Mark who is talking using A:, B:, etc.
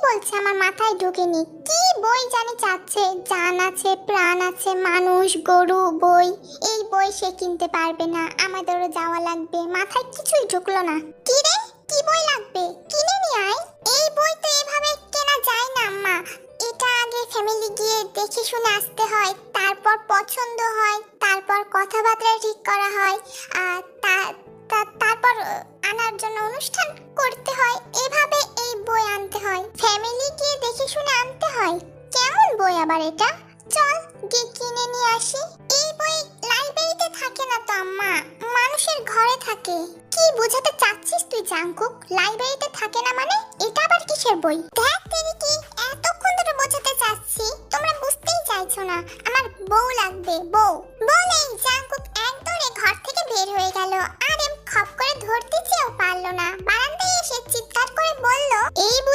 A: বলছে আমার মাথায় ঢোকেনি। কি বই জানি চাচ্ছে, জান আছে, প্রাণ আছে, মানুষ, গরু, বই। এই বই সে কিনতে পারবে না, আমাদেরও যাওয়া লাগবে। মাথায় কিছুই ঢুকলো না। কি রে, কি বই লাগবে? কিনে নিয়ে আয়। এই বই তো এভাবে কেনা যায় না আম্মা। এটা আগে ফ্যামিলি গিয়ে দেখে শুনে আসতে হয়, তারপর পছন্দ হয়, তারপর কথাবার্তা ঠিক করা হয়, আর তারপর আনার জন্য অনুষ্ঠান করতে হয়। এভাবে এই বই আনতে হয়, ফ্যামিলি গিয়ে দেখে শুনে আনতে হয়। কেমন বই আবার এটা? চল গিয়ে কিনে নিয়ে আসি। এই বই লাইব্রেরিতে থাকে না তো আম্মা, মানুষের ঘরে থাকে। কি বোঝাতে চাচ্ছিস তুই জাঙ্কুক? লাইব্রেরিতে থাকে না মানে? এটা আবার কিসের বই? দেখ তেরি কি, এতক্ষণ ধরে বোঝাতে চাচ্ছি, তোমরা বুঝতেই চাইছো না। আমার বউ লাগবে, বউ। বলেই জাঙ্কুক এক দৌড়ে ঘর থেকে বের হয়ে গেল। আর খপ করে ধরতে চেয়েও পারলো না। বারান্দায় এসে চিৎকার করে বলল, এই